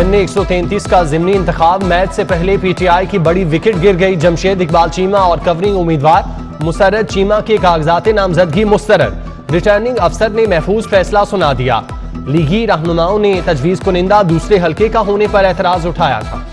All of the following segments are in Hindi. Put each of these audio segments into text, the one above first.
NA 133 का ज़िमनी इंतखाब। मैच से पहले PTI की बड़ी विकेट गिर गई। जमशेद इकबाल चीमा और कवरिंग उम्मीदवार मुसर्रद चीमा के कागजात नामजदगी मुस्तरद। रिटर्निंग अफसर ने महफूज फैसला सुना दिया। लीगी रहनुमाओं ने तजवीज़ कुनिंदा दूसरे हल्के का होने पर एतराज उठाया था।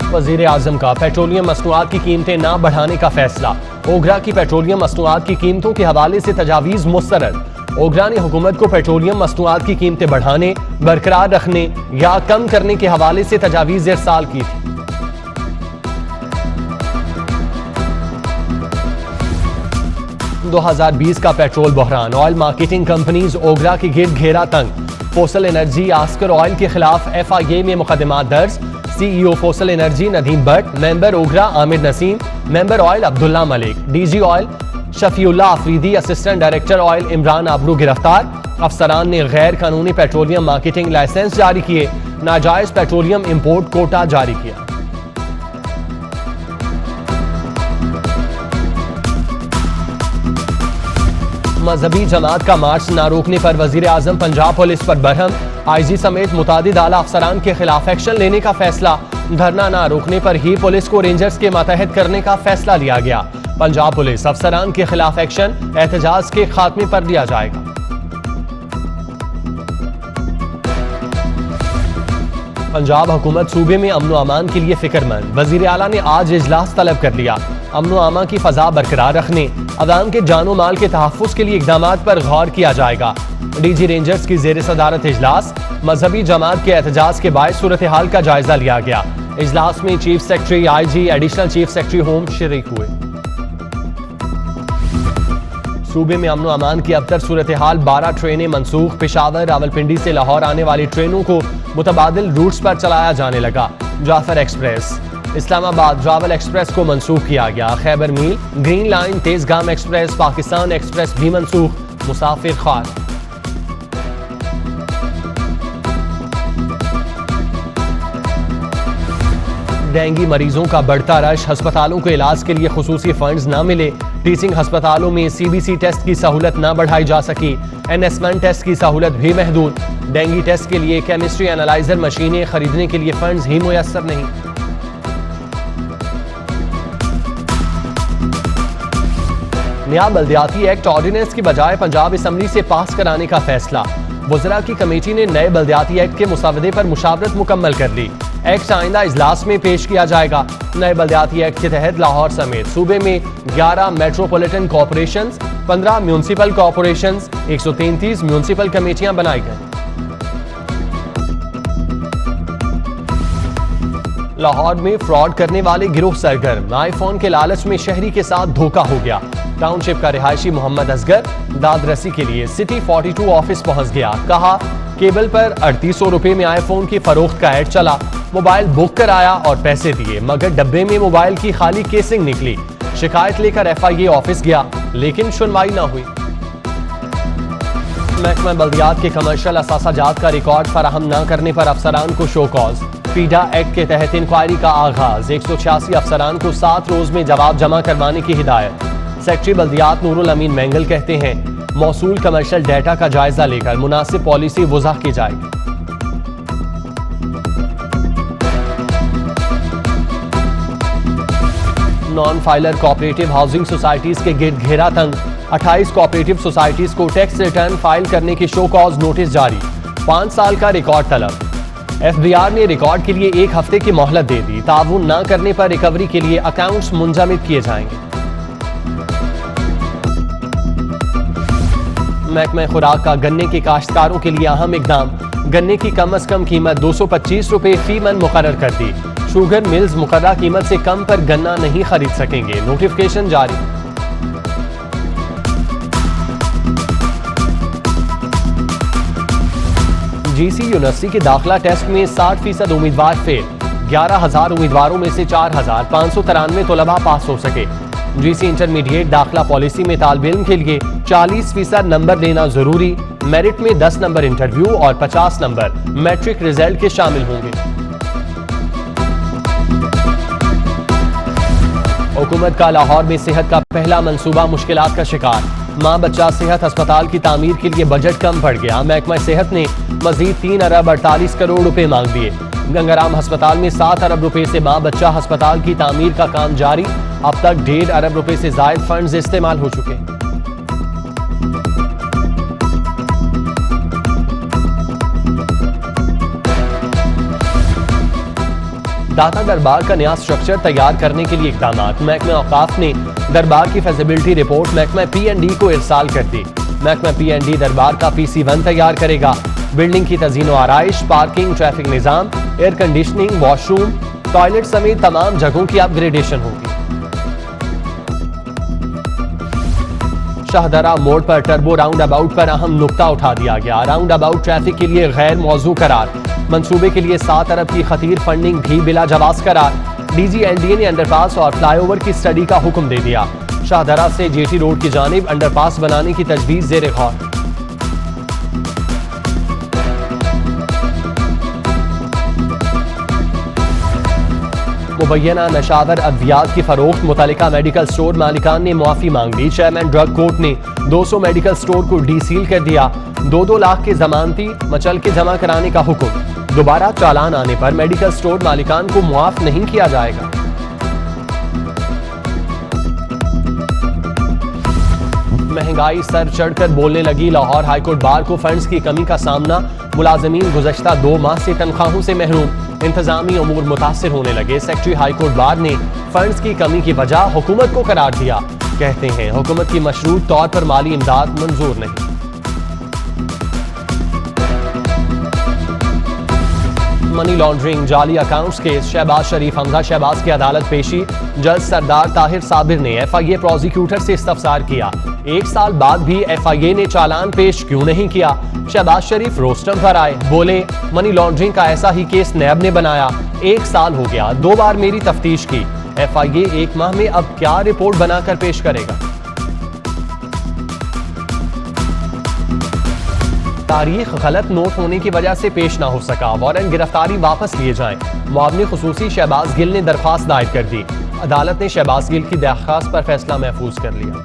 वज़ीर आज़म का पेट्रोलियम मसनूआत की कीमतें ना बढ़ाने का फैसला। ओगरा की पेट्रोलियम मसनूआत की कीमतों के हवाले से तजावीज़ मुस्तरद। ओगरा ने हुकूमत को पेट्रोलियम मसनूआत की कीमतें बढ़ाने, बरकरार रखने या कम करने के हवाले से तजावीज़ इरसाल की थी। $2020 का पेट्रोल बहरान। ऑयल मार्केटिंग कंपनीज ओगरा की गिरद घेरा तंग। फोसल एनर्जी आस्कर ऑयल के खिलाफ FIA में मुकदमा दर्ज। CEO fossil energy Nadeem Bhatt, member OGRA Aamir Naseem, member oil Abdullah Malik, DG oil Shafiullah Afridi, assistant director oil Imran Abru गिरफ्तार। अफसरान ने गैर कानूनी पेट्रोलियम मार्केटिंग लाइसेंस जारी किए। नाजायज पेट्रोलियम इंपोर्ट कोटा जारी किया। मजहबी जमात का मार्च न रोकने पर वजीर आजम पंजाब पुलिस पर बरहम। IG समेत मुतादिद आला अफसरान के खिलाफ एक्शन लेने का फैसला। धरना न रोकने पर ही पुलिस को रेंजर्स के मातहत करने का फैसला लिया गया। पंजाब पुलिस अफसरान के खिलाफ एक्शन एहतजाज के खात्मे पर लिया जाएगा। पंजाब हुकूमत सूबे में अमन व अमान के लिए फिक्रमंद। वजीर आला ने आज इजलास तलब कर लिया। अमन व अमान की फजा बरकरार रखने, अवाम के जानो माल के तहफ़्फ़ुज़ के लिए इक़दामात पर गौर किया जाएगा। DG रेंजर्स की ज़ेर सदारत इजलास। मजहबी जमात के एहतजाज के बायस सूरत हाल का जायजा लिया गया। इजलास में chief secretary IG, additional chief secretary home शरीक हुए। सूबे में अमन व अमान की अबतर सूरत हाल। 12 ट्रेनें मनसूख। पेशावर रावलपिंडी से लाहौर आने वाली ट्रेनों को मुतबादिल रूट्स पर चलाया जाने लगा। जाफर एक्सप्रेस, इस्लामाबाद रावल एक्सप्रेस को मनसूख किया गया। Khyber mail, green line, Tezgam express, Pakistan express भी मनसूख। मुसाफिर खार। डेंगू मरीजों का बढ़ता रश। अस्पतालों को इलाज के लिए खुसूसी फंड्स न मिले। टीचिंग अस्पतालों में CBC टेस्ट की सहूलत न बढ़ाई जा सकी। NS1 टेस्ट की सहूलत भी महदूद। डेंगू टेस्ट के लिए केमिस्ट्री एनालाइजर मशीनें खरीदने के लिए फंड्स ही मुयस्सर नहीं। नया बल्दियाती एक्ट ऑर्डिनेंस की बजाय पंजाब असम्बली से पास कराने का फैसला। वज़रा की कमेटी ने नए बल्दियाती एक्ट के मुसावदे पर मुशावरत मुकम्मल कर ली। एक्ट आइंदा इजलास में पेश किया जाएगा। नए बल्दियाती एक्ट के तहत लाहौर समेत सूबे में 11 metropolitan corporations, 15 municipal corporations, 133 municipal कमेटियां बनाई गई। लाहौर में फ्रॉड करने वाले गिरोह सरगर्म। आईफोन के लालच में शहरी के साथ धोखा हो गया। टाउनशिप का रिहायशी मोहम्मद असगर दादरसी के लिए सिटी 42 ऑफिस पहुंच गया। कहा केबल पर 3800 रुपए में आईफोन की फरोख्त का ऐड चला। मोबाइल बुक कराया और पैसे दिए, मगर डब्बे में मोबाइल की खाली केसिंग निकली। शिकायत लेकर FIA ऑफिस गया, लेकिन सुनवाई ना हुई। महकमा बल्दियात के कमर्शियल असासाजात का रिकॉर्ड फराहम न करने पर अफसरान को शो कॉज। फीडा एक्ट के तहत इंक्वायरी का आगाज। 186 अफसरान को 7 रोज में जवाब जमा करवाने की हिदायत। सेक्रेटरी बल्दियात नूरुल अमीन मेंगल कहते हैं मौसूल कमर्शियल डेटा का जायजा लेकर मुनासिब पॉलिसी वज़ा की जाएगी। Non filer cooperative housing societies के गिर्द घेरा तंग। 28 कोऑपरेटिव सोसाइटीज को टैक्स रिटर्न फाइल करने की शो कॉज नोटिस जारी। 5 साल का रिकॉर्ड तलब। FBR ने रिकॉर्ड के लिए 1 हफ्ते की मोहलत दे दी। ताउन न करने पर रिकवरी के लिए अकाउंट्स मुंजमद किए जाएंगे। महकमा खुराक का गन्ने के काश्तकारों के लिए अहम इकदाम। गन्ने की कम से कम कीमत 225 रुपए फी मन मुकर्रर कर दी। शुगर मिल्स मुकर्रर कीमत से कम पर गन्ना नहीं खरीद सकेंगे। नोटिफिकेशन जारी। GC यूनिवर्सिटी के दाखिला टेस्ट में 60% उम्मीदवार फेल। 11,000 उम्मीदवारों में से 4,593 तलबा पास हो सके। GC इंटरमीडिएट दाखिला पॉलिसी में तालिब इल्म के लिए 40% नंबर लेना जरूरी। मेरिट में 10 नंबर इंटरव्यू और 50 नंबर मैट्रिक रिजल्ट के शामिल होंगे। हुकूमत का लाहौर में सेहत का पहला मंसूबा मुश्किलात का शिकार। माँ बच्चा सेहत अस्पताल की तामीर के लिए बजट कम पड़ गया। महकमा सेहत ने मजीद 3 अरब 48 करोड़ रुपए मांग दिए। गंगाराम अस्पताल में 7 अरब रुपए से माँ बच्चा अस्पताल की तामीर का काम जारी। अब तक 1.5 अरब रुपए से जायद फंड्स इस्तेमाल हो चुके। दाता दरबार का नया स्ट्रक्चर तैयार करने के लिए इकदाम। महकमा औकाफ ने दरबार की फेजिबिलिटी रिपोर्ट महकमा P&D को इरसाल कर दी। महकमा P&D दरबार का PC1 तैयार करेगा। बिल्डिंग की तज़ीन व आराइश, पार्किंग, ट्रैफिक निज़ाम, एयर कंडीशनिंग, वॉशरूम, टॉयलेट समेत तमाम जगहों की अपग्रेडेशन होगी। शाहदरा मोड़ पर टर्बो राउंड अबाउट पर अहम नुक्ता उठा दिया गया। राउंड अबाउट ट्रैफिक के लिए गैर मौजू करार। मंसूबे के लिए 7 अरब की खतीर फंडिंग भी बिला जवाज करार। DG LDA ने अंडरपास और फ्लाईओवर की स्टडी का हुक्म दे दिया। शाहदरा से JT रोड की जानिब अंडरपास बनाने की तजवीज ज़ेर गौर। मुबैना नशावर अद्वियात की फरोख्त मुतल्लिका मेडिकल स्टोर मालिकान ने मुआफी मांग ली। चेयरमैन ड्रग कोर्ट ने 200 मेडिकल स्टोर को डीसील कर दिया। 2-2 लाख के जमानती मचल के जमा कराने का हुक्म। दोबारा चालान आने पर मेडिकल स्टोर मालिकान को मुआफ नहीं किया जाएगा। महंगाई सर चढ़कर बोलने लगी। लाहौर हाईकोर्ट बार को फंड्स की कमी का सामना। मुलाजमीन गुज़श्ता 2 माह से तनख्वाहों से महरूम। इंतजामी अमूर मुतासिर होने लगे। सेक्रेटरी हाईकोर्ट बार ने फंड्स की कमी की वजह हुकूमत को करार दिया। कहते हैं हुकूमत की मशरूत तौर पर माली इमदाद मंजूर नहीं। मनी लॉन्ड्रिंग, जाली अकाउंट्स केस, शहबाज शरीफ, हमजा शहबाज की अदालत पेशी। जज सरदार ताहिर साबिर ने FIA प्रोसिक्यूटर से इस्तफसार किया। 1 साल बाद भी FIA ने चालान पेश क्यों नहीं किया। शहबाज शरीफ रोस्टम पर आए, बोले मनी लॉन्ड्रिंग का ऐसा ही केस नैब ने बनाया। 1 साल हो गया, 2 बार मेरी तफ्तीश की। FIA 1 माह में अब क्या रिपोर्ट बनाकर पेश करेगा। तारीख गलत नोट होने की वजह से पेश ना हो सका। वारंट गिरफ्तारी वापस लिए जाएं। मुआवने खुसूसी शहबाज गिल ने दरख्वास्त दायर कर दी। अदालत ने शहबाज गिल की दरख्वास्त पर फैसला महफूज कर लिया।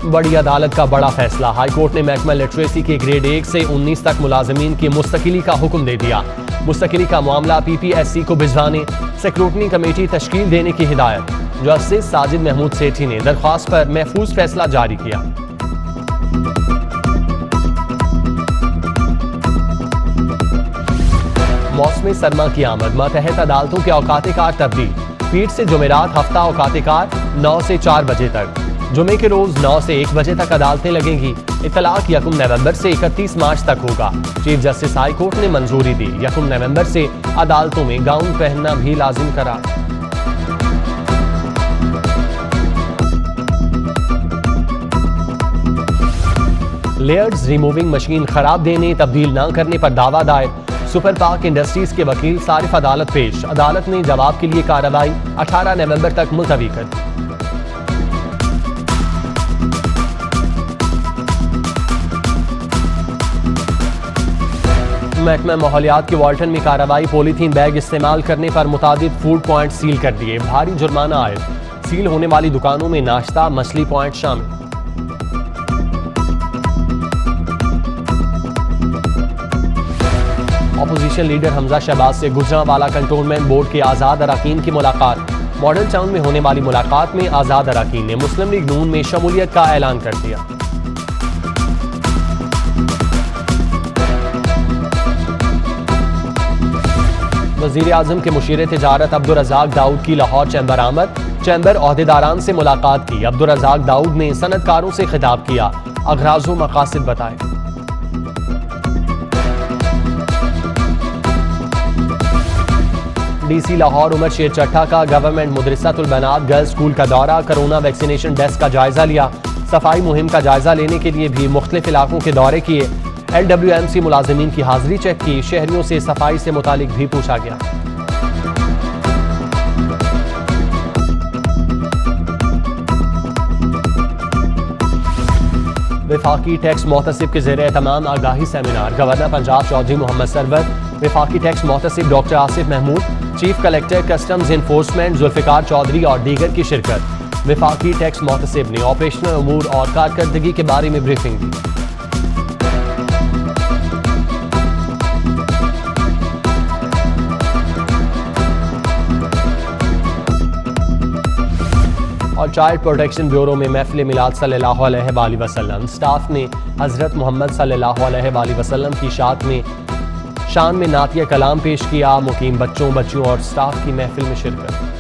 बड़ी अदालत का बड़ा फैसला। हाईकोर्ट ने महकमा लिटरेसी के ग्रेड 1 से 19 तक मुलाजमीन की मुस्तकिली का हुक्म दे दिया। मुस्तकिली का मामला PPSC को भिजवाने स्क्रूटनी कमेटी तश्कील देने की हिदायत। जस्टिस साजिद महमूद सेठी ने दरख्वास्त पर महफूज फैसला जारी किया। मौसम सरमा की आमद। मातहत अदालतों के औकात-ए-कार तब्दील। पीर से जुमेरात हफ्ता औकात-ए-कार 9 से 4 बजे तक। जुमे के रोज 9 से 1 बजे तक अदालतें लगेंगी। इतलाक 1 नवंबर से 31 मार्च तक होगा। चीफ जस्टिस हाई कोर्ट ने मंजूरी दी। 1 नवंबर से अदालतों में गाउन पहनना भी लाजिम करा। लेयर्स रिमूविंग मशीन खराब देने, तब्दील न करने पर दावा दायर। सुपर पाक इंडस्ट्रीज के वकील सारिफ अदालत पेश। अदालत ने जवाब के लिए कार्रवाई 18 नवंबर तक मुलतवी कर दी। महकमा माहौलियात के वाल्टन में कार्रवाई। पॉलीथीन बैग इस्तेमाल करने पर मुतादिद फूड पॉइंट सील कर दिए। भारी जुर्माना आयद। सील होने वाली दुकानों में नाश्ता, मछली पॉइंट शामिल। अपोजिशन लीडर हमजा शहबाज से गुजरांवाला कंटोनमेंट बोर्ड के आज़ाद अरकान की मुलाकात। मॉडल टाउन में होने वाली मुलाकात में आज़ाद अरकान ने मुस्लिम लीग नून में शमूलियत का ऐलान कर दिया। वज़ीर आज़म के मुशीर तिजारत अब्दुल रज़ाक दाऊद की लाहौर चैम्बर आमद। चैम्बर ओहदेदारान से मुलाकात की। अब्दुल रज़ाक दाऊद ने सनतकारों से खिताब किया। अगराज़ व मकासिद बताए। DC लाहौर उमर शेर चट्टा का गवर्नमेंट मुदरिसातुल बनात गर्ल्स स्कूल का दौरा। कोरोना वैक्सीनेशन डेस्क का जायजा लिया। सफाई मुहिम का जायजा लेने के लिए भी मुख्तलिफ इलाकों के दौरे किए। LWMC मुलाजिमीन की हाजिरी चेक की। शहरियों से सफाई से मुतालिक भी पूछा गया। वफाकी टैक्स मोहतसिब के ज़ेरे तमाम आगाही सेमिनार। गवर्नर पंजाब चौधरी मोहम्मद सरवर, वफाकी टैक्स मोहतसिब doctor Asif Mahmood, chief collector customs enforcement Zulfiqar Chaudhry और दीगर की शिरकत। वफाकी टैक्स मोहतसिब ने ऑपरेशनल अमूर और कारकर्दगी के बारे में ब्रीफिंग दी। और चाइल्ड प्रोटेक्शन ब्यूरो में महफिल मिलाद सल्लल्लाहु अलैहि वसल्लम। स्टाफ ने हज़रत मोहम्मद सल्लल्लाहु अलैहि वसल्लम की शान में नातिया कलाम पेश किया। मुकीम बच्चों, बच्चियों और स्टाफ की महफिल में शिरकत।